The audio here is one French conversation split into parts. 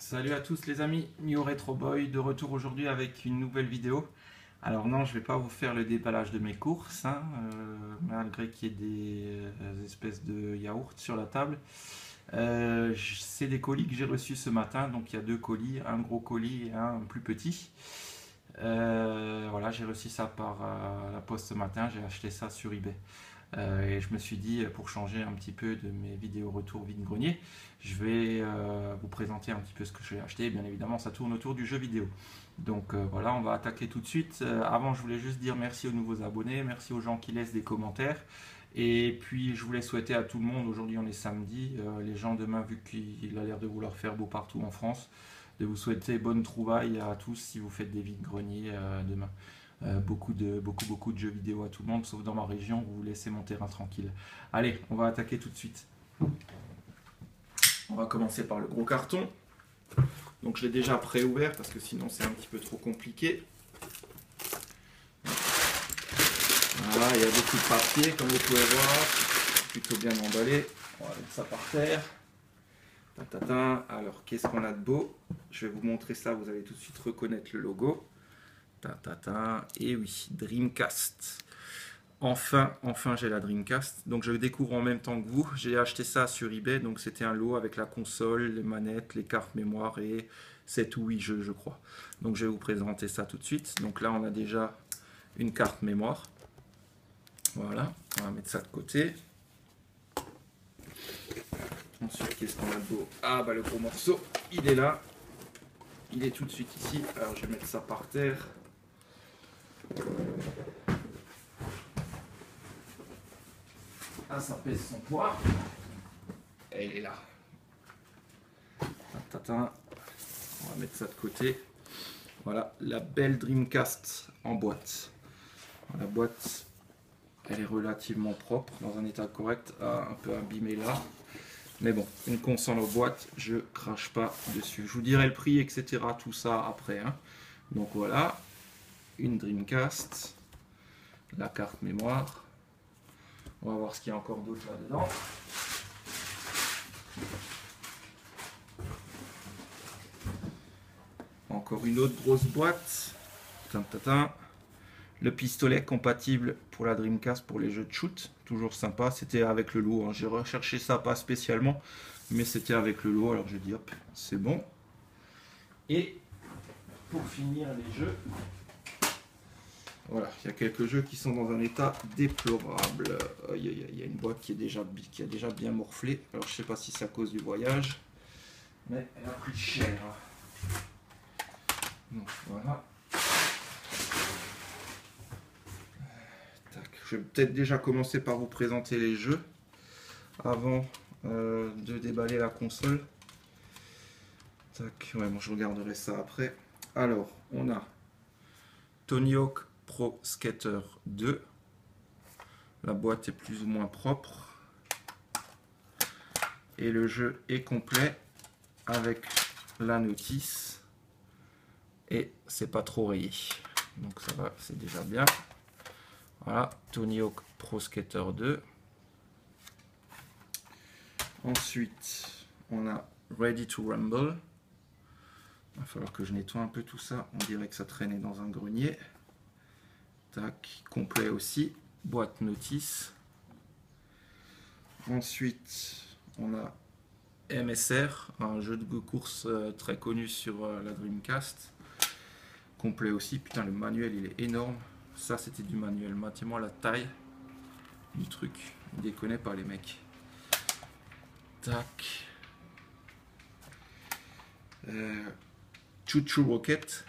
Salut à tous les amis, New Retro Boy de retour aujourd'hui avec une nouvelle vidéo. Alors non, je vais pas vous faire le déballage de mes courses, hein, malgré qu'il y ait des espèces de yaourts sur la table. C'est des colis que j'ai reçus ce matin, donc il y a deux colis, un gros colis et un plus petit. Voilà, j'ai reçu ça par la poste ce matin, j'ai acheté ça sur eBay. Et je me suis dit, pour changer un petit peu de mes vidéos retour vide-grenier, je vais vous présenter un petit peu ce que j'ai acheté. Bien évidemment, ça tourne autour du jeu vidéo. Donc voilà, on va attaquer tout de suite. Avant, je voulais juste dire merci aux nouveaux abonnés, merci aux gens qui laissent des commentaires. Et puis, je voulais souhaiter à tout le monde, aujourd'hui on est samedi, les gens demain, vu qu'il a l'air de vouloir faire beau partout en France, de vous souhaiter bonne trouvaille à tous si vous faites des vides-greniers demain. Beaucoup de jeux vidéo à tout le monde, sauf dans ma région où vous laissez mon terrain tranquille. Allez, on va attaquer tout de suite. On va commencer par le gros carton. Donc je l'ai déjà pré-ouvert parce que sinon c'est un petit peu trop compliqué. Voilà, il y a beaucoup de papier comme vous pouvez voir, plutôt bien emballé. On va mettre ça par terre. Alors qu'est-ce qu'on a de beau? Je vais vous montrer ça, vous allez tout de suite reconnaître le logo. Et oui, Dreamcast. Enfin j'ai la Dreamcast. Donc je le découvre en même temps que vous. J'ai acheté ça sur eBay. Donc c'était un lot avec la console, les manettes, les cartes mémoire et 7 ou 8 jeux, je crois. Donc je vais vous présenter ça tout de suite. Donc là on a déjà une carte mémoire. Voilà, on va mettre ça de côté. Ensuite, qu'est-ce qu'on a de beau? Ah bah le gros morceau, il est là. Il est tout de suite ici. Alors je vais mettre ça par terre. Ah, ça pèse son poids. Et il est là. On va mettre ça de côté. Voilà, la belle Dreamcast en boîte. La boîte, elle est relativement propre, dans un état correct, un peu abîmée là. Mais bon, une console en boîte, je crache pas dessus. Je vous dirai le prix, etc. Tout ça après. Hein. Donc voilà, une Dreamcast, la carte mémoire. On va voir ce qu'il y a encore d'autre là-dedans. Encore une autre grosse boîte. Le pistolet compatible pour la Dreamcast pour les jeux de shoot. Toujours sympa. C'était avec le lot. Hein. J'ai recherché ça pas spécialement, mais c'était avec le lot. Alors j'ai dit hop, c'est bon. Et pour finir les jeux. Voilà, il y a quelques jeux qui sont dans un état déplorable. Il y a une boîte qui a déjà bien morflé. Alors je sais pas si c'est à cause du voyage, mais elle a pris cher. Donc voilà. Je vais peut-être déjà commencer par vous présenter les jeux avant de déballer la console. Tac, ouais, bon, je regarderai ça après. Alors, on a Tony Hawk Pro Skater 2. La boîte est plus ou moins propre. Et le jeu est complet avec la notice. Et c'est pas trop rayé. Donc ça va, c'est déjà bien. Voilà, Tony Hawk Pro Skater 2. Ensuite, on a Ready to Rumble. Il va falloir que je nettoie un peu tout ça. On dirait que ça traînait dans un grenier. Tac, complet aussi. Boîte notice. Ensuite, on a MSR, un jeu de course très connu sur la Dreamcast. Complet aussi. Putain, le manuel, il est énorme. Ça, c'était du manuel. Mettez-moi la taille du truc. Ne déconnez pas, les mecs. Tac. Choo Choo Rocket.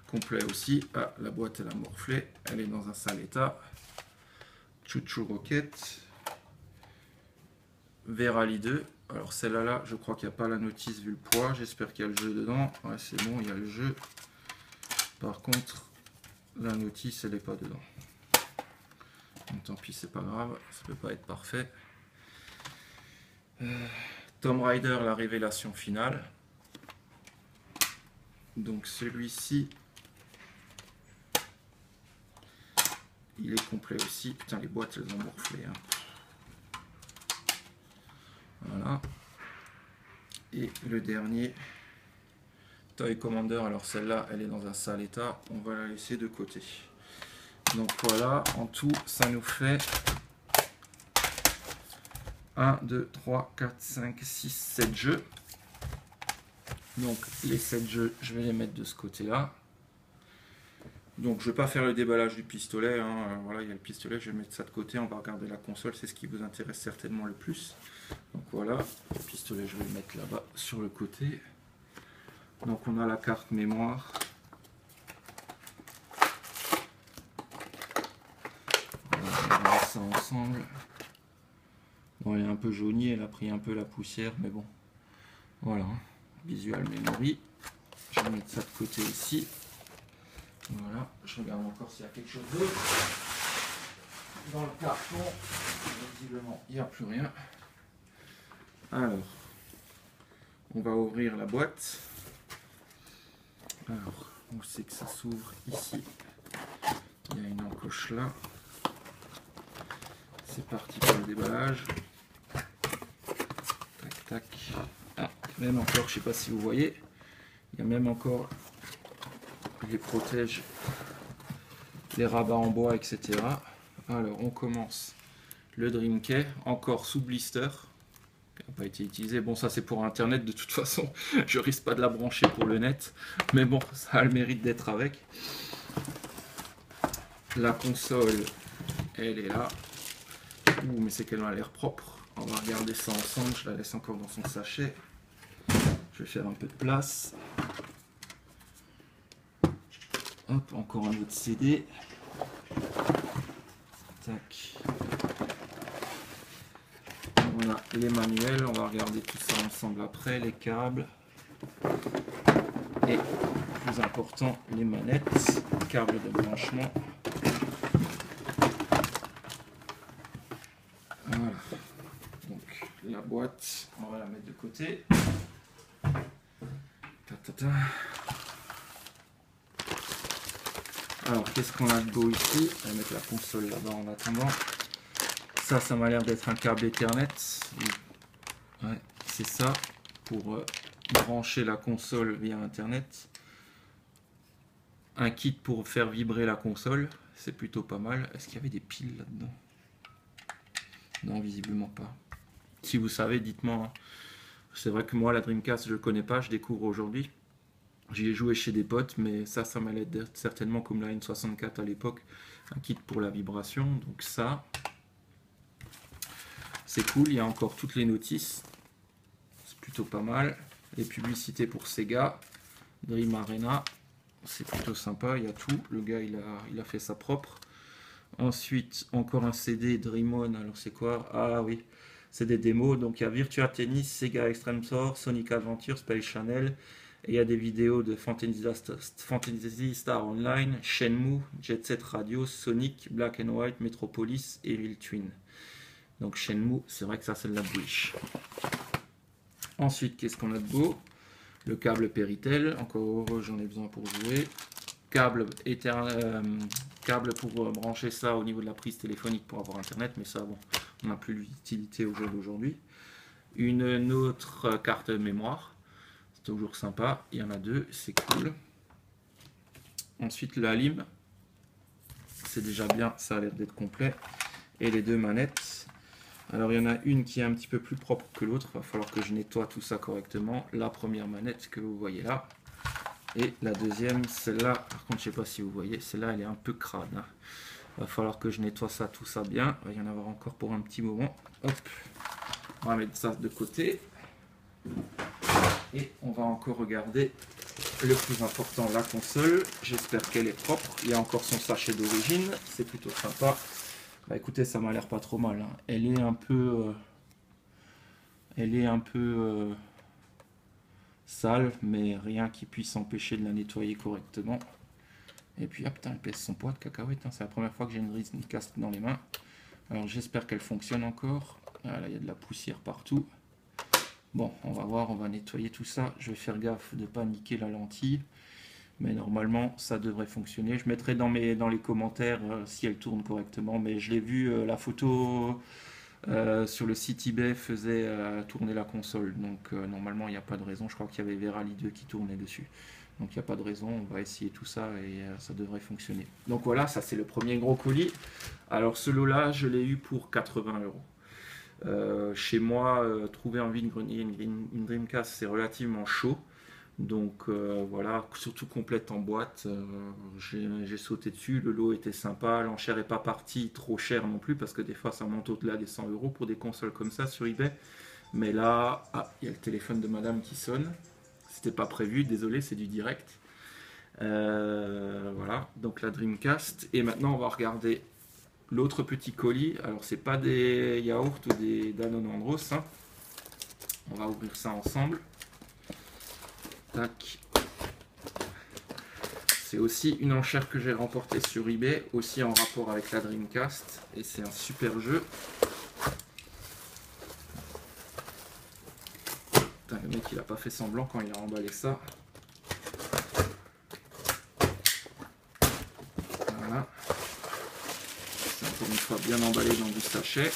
Complet aussi. Ah, la boîte, elle a morflé. Elle est dans un sale état. Choo Choo Rocket. Verali 2. Alors celle-là, je crois qu'il n'y a pas la notice vu le poids. J'espère qu'il y a le jeu dedans. Ouais, c'est bon, il y a le jeu. Par contre, la notice, elle n'est pas dedans. Donc, tant pis, c'est pas grave. Ça peut pas être parfait. Tomb Raider, la révélation finale. Donc celui-ci, il est complet aussi. Putain, les boîtes, elles ont morflé. Hein. Et le dernier, Toy Commander. Alors celle-là, elle est dans un sale état. On va la laisser de côté. Donc voilà, en tout, ça nous fait 1, 2, 3, 4, 5, 6, 7 jeux. Donc les 7 jeux, je vais les mettre de ce côté-là. Donc je ne vais pas faire le déballage du pistolet, hein. Voilà, il y a le pistolet, je vais mettre ça de côté, on va regarder la console, c'est ce qui vous intéresse certainement le plus. Donc voilà, le pistolet je vais le mettre là-bas sur le côté. Donc on a la carte mémoire. On va mettre ça ensemble. Bon, elle est un peu jaunie, elle a pris un peu la poussière, mais bon, voilà, Visual Memory. Je vais mettre ça de côté ici. Voilà, je regarde encore s'il y a quelque chose d'autre. Dans le carton, visiblement, il n'y a plus rien. Alors, on va ouvrir la boîte. Alors, on sait que ça s'ouvre ici. Il y a une encoche là. C'est parti pour le déballage. Tac, tac. Ah, même encore, je ne sais pas si vous voyez, il y a même encore les protèges, les rabats en bois, etc. Alors, on commence le Dreamkey, encore sous blister, qui n'a pas été utilisé. Bon, ça c'est pour Internet, de toute façon, je risque pas de la brancher pour le net, mais bon, ça a le mérite d'être avec. La console, elle est là. Ouh, mais c'est qu'elle a l'air propre. On va regarder ça ensemble, je la laisse encore dans son sachet. Je vais faire un peu de place. Hop, encore un autre CD. Tac. Voilà les manuels, on va regarder tout ça ensemble après, les câbles. Et plus important, les manettes, câbles de branchement. Voilà. Donc la boîte, on va la mettre de côté. Alors qu'est-ce qu'on a de beau ici? On va mettre la console là-bas en attendant. Ça m'a l'air d'être un câble Ethernet. Ouais, c'est ça, pour brancher la console via Internet. Un kit pour faire vibrer la console, c'est plutôt pas mal. Est-ce qu'il y avait des piles là-dedans? Non, visiblement pas. Si vous savez, dites-moi. C'est vrai que moi, la Dreamcast, je ne connais pas, je découvre aujourd'hui. J'y ai joué chez des potes, mais ça m'a l'air d'être certainement comme la N64 à l'époque, un kit pour la vibration. Donc ça, c'est cool. Il y a encore toutes les notices, c'est plutôt pas mal. Les publicités pour Sega, Dream Arena, c'est plutôt sympa. Il y a tout. Le gars, il a fait ça propre. Ensuite, encore un CD Dream On. Alors c'est quoi? Ah oui, c'est des démos. Donc il y a Virtua Tennis, Sega Extreme Tour, Sonic Adventure, Space Channel. Et il y a des vidéos de Fantasy Star Online, Shenmue, Jet Set Radio, Sonic, Black and White, Metropolis et Real Twin. Donc Shenmue, c'est vrai que ça c'est de la bouche. Ensuite, qu'est-ce qu'on a de beau? Le câble Péritel, encore heureux, j'en ai besoin pour jouer. Câble pour brancher ça au niveau de la prise téléphonique pour avoir internet, mais ça bon, on n'a plus l'utilité au jour d'aujourd'hui. Une autre carte mémoire. Toujours sympa, il y en a deux, c'est cool. Ensuite la lime, c'est déjà bien, ça a l'air d'être complet. Et les deux manettes. Alors il y en a une qui est un petit peu plus propre que l'autre, il va falloir que je nettoie tout ça correctement. La première manette que vous voyez là. Et la deuxième, celle-là, par contre je ne sais pas si vous voyez, celle-là elle est un peu crade. Hein. Il va falloir que je nettoie ça, tout ça bien. Il va y en avoir encore pour un petit moment. Hop, on va mettre ça de côté. Et on va encore regarder le plus important, la console. J'espère qu'elle est propre. Il y a encore son sachet d'origine. C'est plutôt sympa. Bah écoutez, ça m'a l'air pas trop mal. Hein. Elle est un peu... sale, mais rien qui puisse empêcher de la nettoyer correctement. Et puis, ah putain, elle pèse son poids de cacahuète. Hein. C'est la première fois que j'ai une Dreamcast dans les mains. Alors j'espère qu'elle fonctionne encore. Voilà, il y a de la poussière partout. Bon, on va voir, on va nettoyer tout ça. Je vais faire gaffe de ne pas niquer la lentille. Mais normalement, ça devrait fonctionner. Je mettrai dans les commentaires si elle tourne correctement. Mais je l'ai vu, la photo sur le site eBay faisait tourner la console. Donc normalement il n'y a pas de raison. Je crois qu'il y avait Verali 2 qui tournait dessus. Donc il n'y a pas de raison. On va essayer tout ça et ça devrait fonctionner. Donc voilà, ça c'est le premier gros colis. Alors ce lot-là, je l'ai eu pour 80 euros. Chez moi, trouver en vide-grenier une Dreamcast, c'est relativement chaud. Donc voilà, surtout complète en boîte, j'ai sauté dessus, le lot était sympa, l'enchère n'est pas partie trop cher non plus, parce que des fois ça monte au-delà des 100 euros pour des consoles comme ça sur eBay. Mais là, ah, il y a le téléphone de madame qui sonne, c'était pas prévu, désolé, c'est du direct. Voilà, donc la Dreamcast. Et maintenant on va regarder l'autre petit colis. Alors c'est pas des yaourts ou des Danone Andros, hein. On va ouvrir ça ensemble. Tac. C'est aussi une enchère que j'ai remportée sur eBay, aussi en rapport avec la Dreamcast, et c'est un super jeu. Putain, le mec il a pas fait semblant quand il a emballé ça. Voilà. C'est encore une fois bien emballé dans du sachet.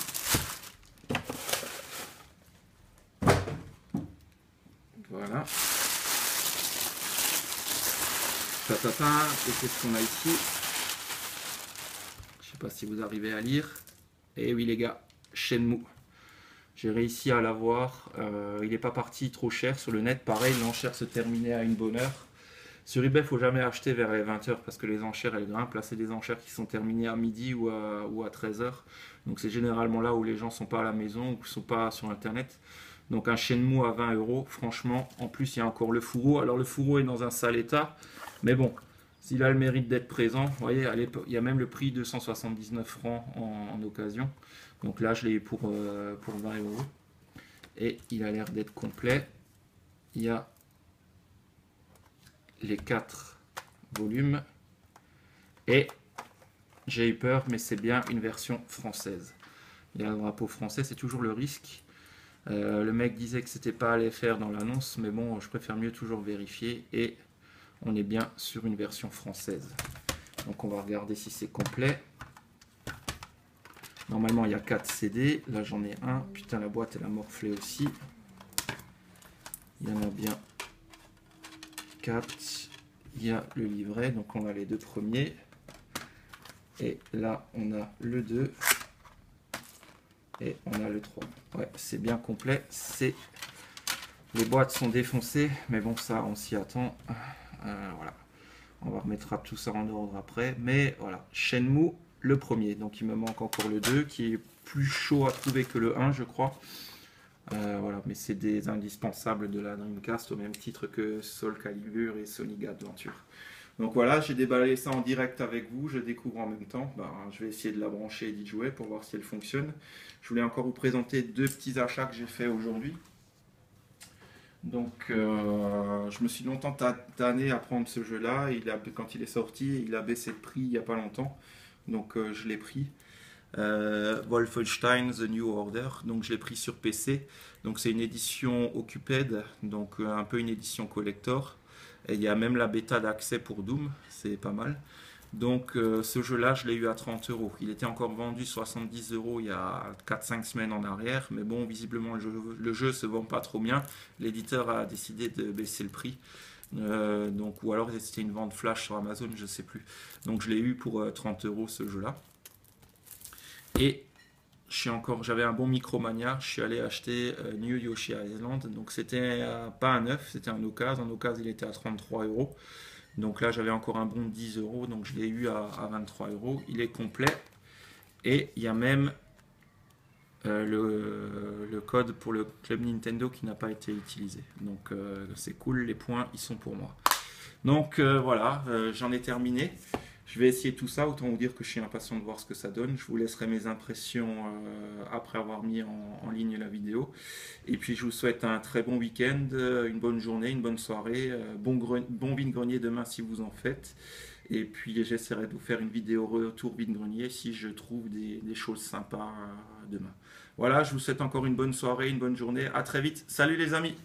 Voilà. Tatata, et qu'est-ce qu'on a ici? Je sais pas si vous arrivez à lire. Et oui les gars, Shenmue. J'ai réussi à l'avoir. Il n'est pas parti trop cher sur le net. Pareil, l'enchère se terminait à une bonne heure. Sur eBay, il ne faut jamais acheter vers les 20h parce que les enchères elles grimpent. Là, c'est des enchères qui sont terminées à midi ou à 13h. Donc c'est généralement là où les gens ne sont pas à la maison ou ne sont pas sur internet. Donc un Shenmue à 20 euros, franchement, en plus il y a encore le fourreau. Alors le fourreau est dans un sale état, mais bon, s'il a le mérite d'être présent, vous voyez, il y a même le prix de 179 francs en occasion. Donc là je l'ai eu pour 20 euros. Et il a l'air d'être complet. Il y a les 4 volumes. Et j'ai eu peur, mais c'est bien une version française. Il y a un drapeau français, c'est toujours le risque. Le mec disait que c'était pas à aller faire dans l'annonce, mais bon, je préfère mieux toujours vérifier. Et on est bien sur une version française. Donc on va regarder si c'est complet. Normalement il y a 4 CD, là j'en ai un. Putain, la boîte elle a morflé aussi. Il y en a bien 4. Il y a le livret, donc on a les 2 premiers. Et là on a le 2. Et on a le 3. Ouais, c'est bien complet. Les boîtes sont défoncées, mais bon, ça, on s'y attend. Voilà. On va remettre tout ça en ordre après. Mais voilà, Shenmue, le premier. Donc, il me manque encore le 2, qui est plus chaud à trouver que le 1, je crois. Voilà, mais c'est des indispensables de la Dreamcast, au même titre que Soul Calibur et Sonic Adventure. Donc voilà, j'ai déballé ça en direct avec vous, je découvre en même temps. Je vais essayer de la brancher et d'y jouer pour voir si elle fonctionne. Je voulais encore vous présenter 2 petits achats que j'ai fait aujourd'hui. Donc je me suis longtemps tanné à prendre ce jeu-là. Quand il est sorti, il a baissé de prix il n'y a pas longtemps. Donc je l'ai pris. Wolfenstein The New Order, donc je l'ai pris sur PC. Donc c'est une édition Occuped, donc un peu une édition collector. Et il y a même la bêta d'accès pour Doom, c'est pas mal. Donc ce jeu-là, je l'ai eu à 30 euros. Il était encore vendu 70 euros il y a 4-5 semaines en arrière. Mais bon, visiblement, le jeu se vend pas trop bien. L'éditeur a décidé de baisser le prix. Donc, ou alors c'était une vente flash sur Amazon, je sais plus. Donc je l'ai eu pour 30 euros ce jeu-là. Et j'avais un bon Micromania, je suis allé acheter New Yoshi Island, donc c'était pas un neuf, c'était un occasion. En occasion il était à 33 euros, donc là j'avais encore un bon 10 euros, donc je l'ai eu à 23 euros. Il est complet et il y a même le code pour le club Nintendo qui n'a pas été utilisé, donc c'est cool, les points ils sont pour moi. Donc voilà, j'en ai terminé. Je vais essayer tout ça, autant vous dire que je suis impatient de voir ce que ça donne. Je vous laisserai mes impressions après avoir mis en ligne la vidéo. Et puis je vous souhaite un très bon week-end, une bonne journée, une bonne soirée, bon vide-grenier demain si vous en faites. Et puis j'essaierai de vous faire une vidéo retour vide-grenier si je trouve des choses sympas demain. Voilà, je vous souhaite encore une bonne soirée, une bonne journée. À très vite. Salut les amis!